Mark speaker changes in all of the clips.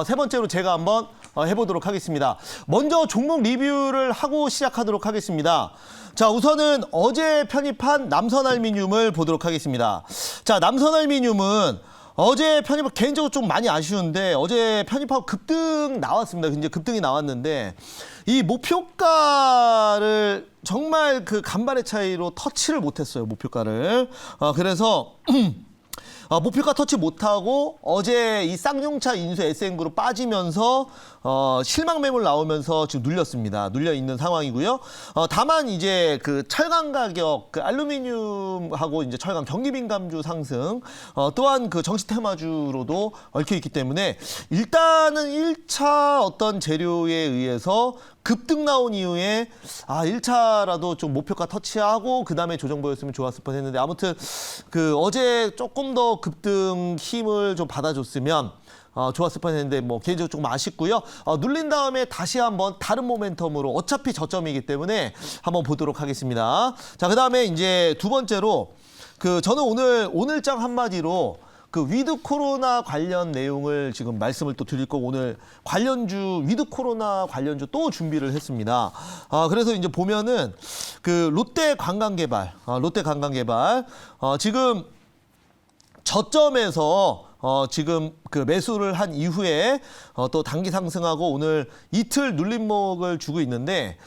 Speaker 1: 세 번째로 제가 한번 해보도록 하겠습니다. 먼저 종목 리뷰를 하고 시작하도록 하겠습니다. 자, 우선은 어제 편입한 남선알미늄을 보도록 하겠습니다. 자, 남선알미늄은 어제 편입 개인적으로 좀 많이 아쉬운데 어제 편입하고 급등 나왔습니다. 이제 급등이 나왔는데 이 목표가를 정말 그 간발의 차이로 터치를 못했어요. 목표가를. 그래서 목표가 터치 못하고 어제 이 쌍용차 인수 SN그룹 빠지면서 실망 매물 나오면서 지금 눌렸습니다. 눌려 있는 상황이고요. 다만 이제 그 철강 가격, 그 알루미늄하고 이제 철강 경기민감주 상승, 또한 그 정시 테마주로도 얽혀 있기 때문에 일단은 1차 어떤 재료에 의해서 급등 나온 이후에 1차라도 좀 목표가 터치하고 그다음에 조정 보였으면 좋았을 뻔했는데 아무튼 그 어제 조금 더 급등 힘을 좀 받아줬으면 좋았을 뻔했는데 뭐 개인적으로 조금 아쉽고요. 눌린 다음에 다시 한번 다른 모멘텀으로 어차피 저점이기 때문에 한번 보도록 하겠습니다. 자, 그다음에 이제 두 번째로 그 저는 오늘장 한마디로 그 위드 코로나 관련 내용을 지금 말씀을 또 드릴 거고 오늘 관련주 위드 코로나 관련주 또 준비를 했습니다. 그래서 이제 보면은 그 롯데 관광개발 지금 저점에서 지금 그 매수를 한 이후에 또 단기 상승하고 오늘 이틀 눌림목을 주고 있는데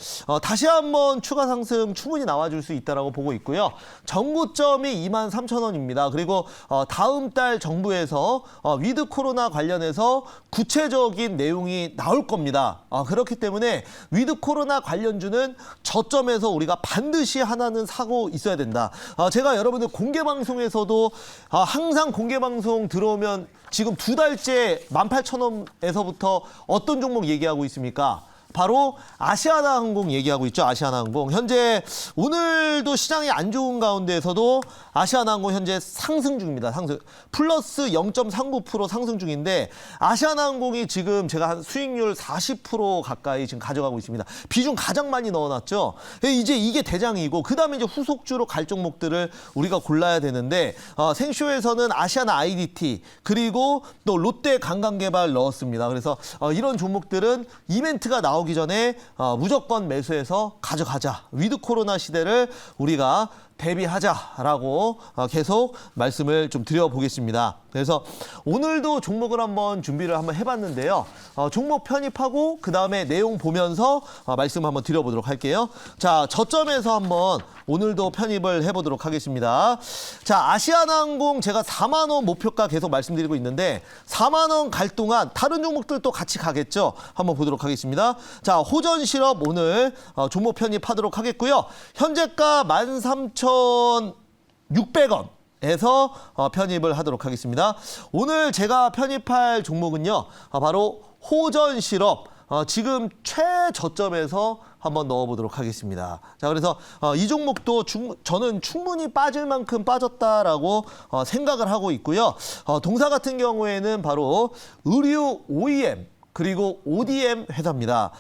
Speaker 1: 다시 한번 추가 상승 충분히 나와줄 수 있다라고 보고 있고요. 정고점이 23,000원입니다. 그리고 다음 달 정부에서 위드 코로나 관련해서 구체적인 내용이 나올 겁니다. 그렇기 때문에 위드 코로나 관련주는 저점에서 우리가 반드시 하나는 사고 있어야 된다. 제가 여러분들 공개 방송에서도 항상 공개 방송 들어오면 지금 2달째 18,000원에서부터 어떤 종목 얘기하고 있습니까? 바로 아시아나항공 얘기하고 있죠. 아시아나항공. 현재 오늘도 시장이 안 좋은 가운데에서도 아시아나항공 현재 상승 중입니다. 상승. 플러스 0.39% 상승 중인데 아시아나항공이 지금 제가 한 수익률 40% 가까이 지금 가져가고 있습니다. 비중 가장 많이 넣어놨죠. 이제 이게 대장이고 그다음에 이제 후속주로 갈 종목들을 우리가 골라야 되는데 생쇼에서는 아시아나 IDT 그리고 또 롯데 관광개발 넣었습니다. 그래서 이런 종목들은 이벤트가 나오기 전에 무조건 매수해서 가져가자. 위드 코로나 시대를 우리가 대비하자라고 계속 말씀을 좀 드려보겠습니다. 그래서 오늘도 종목을 한번 준비를 한번 해봤는데요. 종목 편입하고 그 다음에 내용 보면서 말씀 한번 드려보도록 할게요. 자, 저점에서 한번 오늘도 편입을 해보도록 하겠습니다. 자, 아시아나항공 제가 4만 원 목표가 계속 말씀드리고 있는데 4만 원 갈 동안 다른 종목들도 같이 가겠죠. 한번 보도록 하겠습니다. 자, 호전실업 오늘 종목 편입하도록 하겠고요. 현재가 13,600원. 에서 편입을 하도록 하겠습니다. 오늘 제가 편입할 종목은요. 바로 호전실업. 지금 최저점에서 한번 넣어보도록 하겠습니다. 자, 그래서 이 종목도 저는 충분히 빠질 만큼 빠졌다라고 생각을 하고 있고요. 동사 같은 경우에는 바로 의류 OEM 그리고 ODM 회사입니다.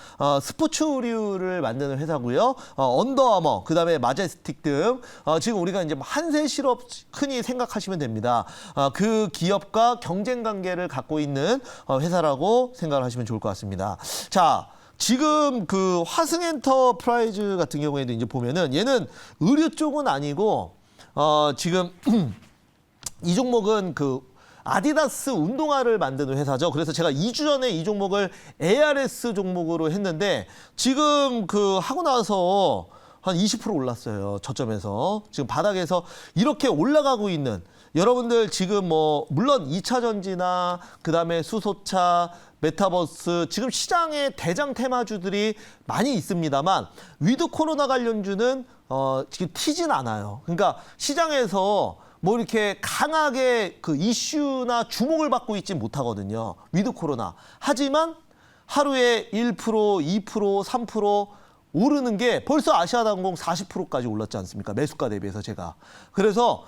Speaker 1: 스포츠 의류를 만드는 회사고요. 언더아머, 그다음에 마제스틱 등 지금 우리가 이제 한세실업 흔히 생각하시면 됩니다. 그 기업과 경쟁 관계를 갖고 있는 회사라고 생각을 하시면 좋을 것 같습니다. 자, 지금 그 화승엔터프라이즈 같은 경우에도 이제 보면은 얘는 의류 쪽은 아니고 지금 이 종목은 그 아디다스 운동화를 만드는 회사죠. 그래서 제가 2주 전에 이 종목을 ARS 종목으로 했는데 지금 그 하고 나서 한 20% 올랐어요. 저점에서. 지금 바닥에서 이렇게 올라가고 있는 여러분들 지금 뭐 물론 2차 전지나 그다음에 수소차, 메타버스 지금 시장에 대장 테마주들이 많이 있습니다만 위드 코로나 관련주는 지금 튀진 않아요. 그러니까 시장에서 뭐 이렇게 강하게 그 이슈나 주목을 받고 있지 못하거든요. 위드 코로나. 하지만 하루에 1%, 2%, 3% 오르는 게 벌써 아시아나항공 40%까지 올랐지 않습니까? 매수가 대비해서 제가. 그래서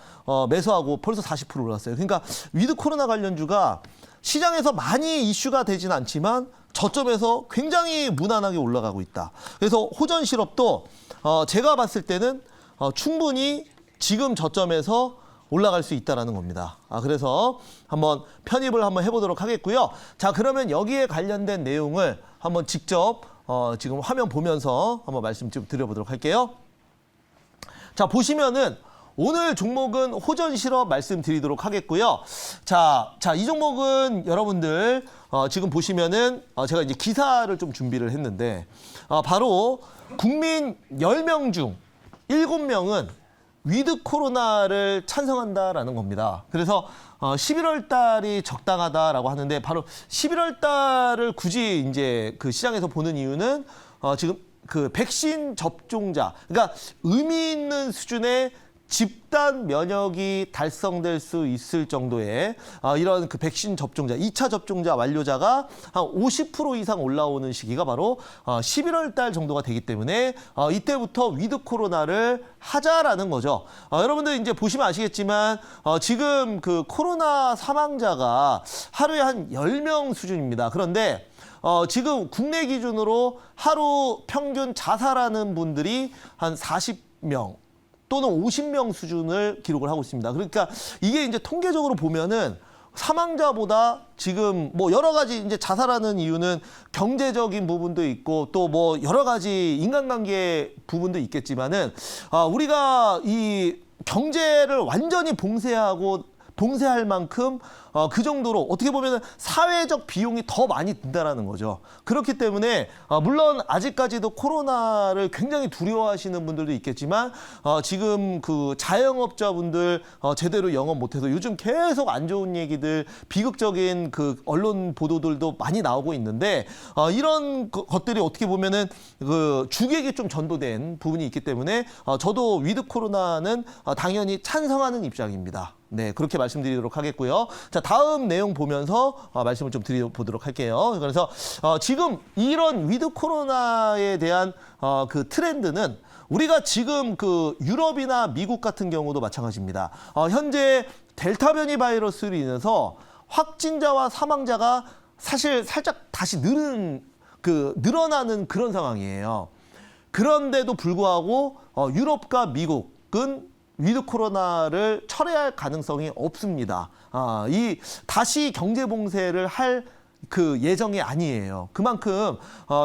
Speaker 1: 매수하고 벌써 40% 올랐어요. 그러니까 위드 코로나 관련주가 시장에서 많이 이슈가 되진 않지만 저점에서 굉장히 무난하게 올라가고 있다. 그래서 호전실업도 제가 봤을 때는 충분히 지금 저점에서 올라갈 수 있다라는 겁니다. 그래서 한번 편입을 한번 해보도록 하겠고요. 자, 그러면 여기에 관련된 내용을 한번 직접 지금 화면 보면서 한번 말씀 좀 드려보도록 할게요. 자, 보시면은 오늘 종목은 호전 실업 말씀드리도록 하겠고요. 자, 이 종목은 여러분들 지금 보시면은 제가 이제 기사를 좀 준비를 했는데 바로 국민 10명 중 7명은 위드 코로나를 찬성한다라는 겁니다. 그래서 11월 달이 적당하다라고 하는데 바로 11월 달을 굳이 이제 그 시장에서 보는 이유는 지금 그 백신 접종자, 그러니까 의미 있는 수준의 집단 면역이 달성될 수 있을 정도의 이런 그 백신 접종자, 2차 접종자 완료자가 한 50% 이상 올라오는 시기가 바로 11월 달 정도가 되기 때문에 이때부터 위드 코로나를 하자라는 거죠. 여러분들 이제 보시면 아시겠지만 지금 그 코로나 사망자가 하루에 한 10명 수준입니다. 그런데 지금 국내 기준으로 하루 평균 자살하는 분들이 한 40명 또는 50명 수준을 기록을 하고 있습니다. 그러니까 이게 이제 통계적으로 보면은 사망자보다 지금 뭐 여러 가지 이제 자살하는 이유는 경제적인 부분도 있고 또 뭐 여러 가지 인간관계 부분도 있겠지만은 우리가 이 경제를 완전히 봉쇄할 만큼 그 정도로 어떻게 보면 사회적 비용이 더 많이 든다라는 거죠. 그렇기 때문에 물론 아직까지도 코로나를 굉장히 두려워하시는 분들도 있겠지만 지금 그 자영업자분들 제대로 영업 못해서 요즘 계속 안 좋은 얘기들, 비극적인 그 언론 보도들도 많이 나오고 있는데 이런 것들이 어떻게 보면은 그 주객이 좀 전도된 부분이 있기 때문에 저도 위드 코로나는 당연히 찬성하는 입장입니다. 네, 그렇게 말씀드리도록 하겠고요. 자, 다음 내용 보면서 말씀을 좀 드려보도록 할게요. 그래서 지금 이런 위드 코로나에 대한 그 트렌드는 우리가 지금 그 유럽이나 미국 같은 경우도 마찬가지입니다. 현재 델타 변이 바이러스로 인해서 확진자와 사망자가 사실 살짝 다시 늘어나는 그런 상황이에요. 그런데도 불구하고 유럽과 미국은 위드 코로나를 철회할 가능성이 없습니다. 이 다시 경제 봉쇄를 할 그 예정이 아니에요. 그만큼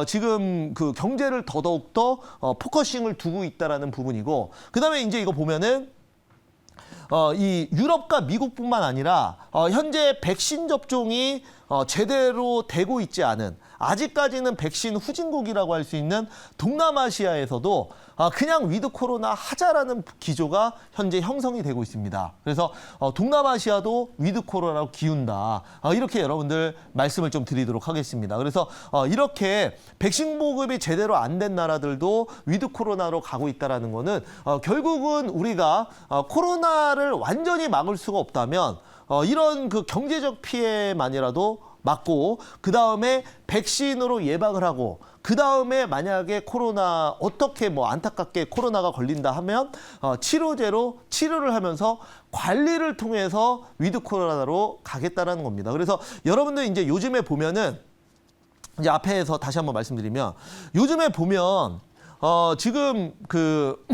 Speaker 1: 지금 그 경제를 더더욱 더 포커싱을 두고 있다라는 부분이고, 그다음에 이제 이거 보면은 이 유럽과 미국뿐만 아니라 현재 백신 접종이 제대로 되고 있지 않은, 아직까지는 백신 후진국이라고 할 수 있는 동남아시아에서도 그냥 위드 코로나 하자라는 기조가 현재 형성이 되고 있습니다. 그래서 동남아시아도 위드 코로나로 기운다. 이렇게 여러분들 말씀을 좀 드리도록 하겠습니다. 그래서 이렇게 백신 보급이 제대로 안 된 나라들도 위드 코로나로 가고 있다는 거는 결국은 우리가 코로나를 완전히 막을 수가 없다면 이런 그 경제적 피해만이라도 막고, 그 다음에 백신으로 예방을 하고, 그 다음에 만약에 코로나 어떻게 뭐 안타깝게 코로나가 걸린다 하면 치료제로 치료를 하면서 관리를 통해서 위드 코로나로 가겠다라는 겁니다. 그래서 여러분들 이제 요즘에 보면은 이제 앞에서 다시 한번 말씀드리면, 요즘에 보면 지금 그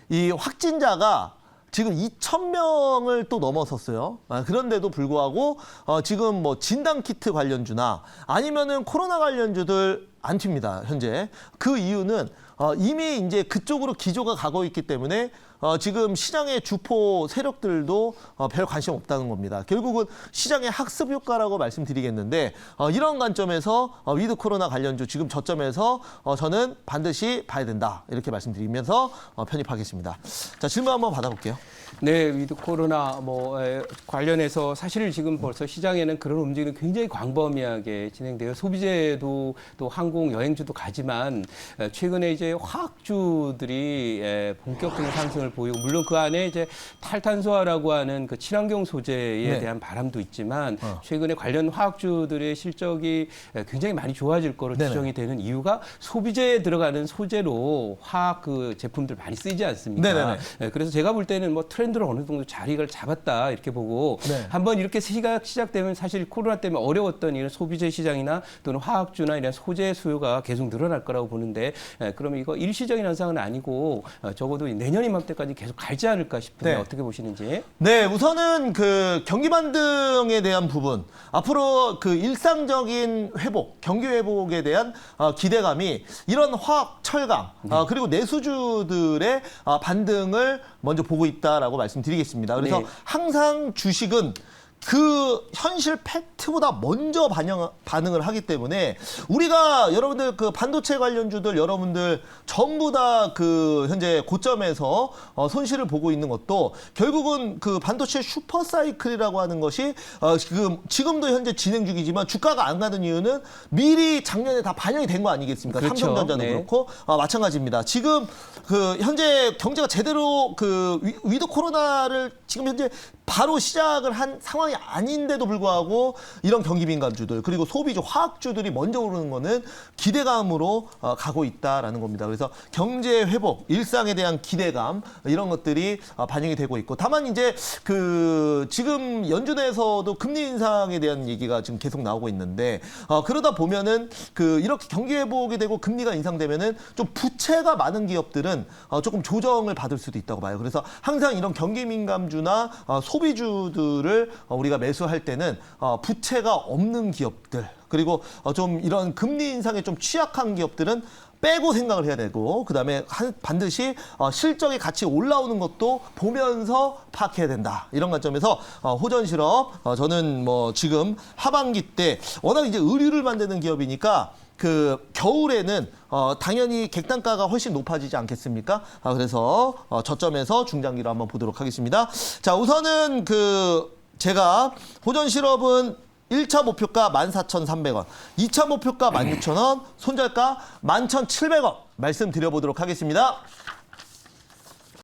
Speaker 1: 이 확진자가 지금 2,000명을 또 넘어섰어요. 그런데도 불구하고 지금 뭐 진단키트 관련주나 아니면은 코로나 관련주들 안 튑니다, 현재. 그 이유는 이미 이제 그쪽으로 기조가 가고 있기 때문에 지금 시장의 주포 세력들도 별 관심 없다는 겁니다. 결국은 시장의 학습 효과라고 말씀드리겠는데, 이런 관점에서 위드 코로나 관련주 지금 저점에서 저는 반드시 봐야 된다, 이렇게 말씀드리면서 편입하겠습니다. 자, 질문 한번 받아볼게요.
Speaker 2: 네, 위드 코로나 관련해서 사실 지금 벌써 시장에는 그런 움직임이 굉장히 광범위하게 진행돼요. 소비재도 또 항공, 여행주도 가지만 최근에 이제 화학주들이 본격적인 상승을 보이고, 물론 그 안에 이제 탈탄소화라고 하는 그 친환경 소재에 대한 바람도 있지만 최근에 관련 화학주들의 실적이 굉장히 많이 좋아질 거로 추정이 되는 이유가 소비재에 들어가는 소재로 화학 그 제품들 많이 쓰이지 않습니까? 그래서 제가 볼 때는 뭐 트렌드로 어느 정도 자리를 잡았다 이렇게 보고 한번 이렇게 시작되면 사실 코로나 때문에 어려웠던 이런 소비재 시장이나 또는 화학주나 이런 소재 수요가 계속 늘어날 거라고 보는데 그러면 이거 일시적인 현상은 아니고 적어도 내년 이맘때까지 계속 갈지 않을까 싶은데
Speaker 1: 네.
Speaker 2: 어떻게 보시는지?
Speaker 1: 네, 우선은 그 경기 반등에 대한 부분, 앞으로 그 일상적인 회복, 경기 회복에 대한 기대감이 이런 화학, 철강, 그리고 내수주들의 반등을 먼저 보고 있다라고 말씀드리겠습니다. 그래서
Speaker 2: 네.
Speaker 1: 항상 주식은 그 현실 팩트보다 먼저 반응을 하기 때문에 우리가 여러분들 그 반도체 관련주들 여러분들 전부 다 그 현재 고점에서 손실을 보고 있는 것도 결국은 그 반도체 슈퍼 사이클이라고 하는 것이 지금도 현재 진행 중이지만 주가가 안 가는 이유는 미리 작년에 다 반영이 된 거 아니겠습니까?
Speaker 2: 그렇죠.
Speaker 1: 삼성전자도
Speaker 2: 네.
Speaker 1: 그렇고 마찬가지입니다. 지금 그 현재 경제가 제대로 그 위드 코로나를 지금 현재 바로 시작을 한 상황이 아닌데도 불구하고 이런 경기 민감주들 그리고 소비주 화학주들이 먼저 오르는 거는 기대감으로 가고 있다라는 겁니다. 그래서 경제 회복, 일상에 대한 기대감 이런 것들이 반영이 되고 있고 다만 이제 그 지금 연준에서도 금리 인상에 대한 얘기가 지금 계속 나오고 있는데 그러다 보면은 그 이렇게 경기 회복이 되고 금리가 인상되면은 좀 부채가 많은 기업들은 조금 조정을 받을 수도 있다고 봐요. 그래서 항상 이런 경기 민감주나 소비주들을 우리가 매수할 때는 부채가 없는 기업들 그리고 좀 이런 금리 인상에 좀 취약한 기업들은 빼고 생각을 해야 되고 그다음에 반드시 실적이 같이 올라오는 것도 보면서 파악해야 된다. 이런 관점에서 호전실업 저는 뭐 지금 하반기 때 워낙 이제 의류를 만드는 기업이니까 그 겨울에는 당연히 객단가가 훨씬 높아지지 않겠습니까? 그래서 저점에서 중장기로 한번 보도록 하겠습니다. 자, 우선은 그 제가 호전 실업은 1차 목표가 14,300원, 2차 목표가 16,000원, 손절가 11,700원 말씀드려보도록 하겠습니다.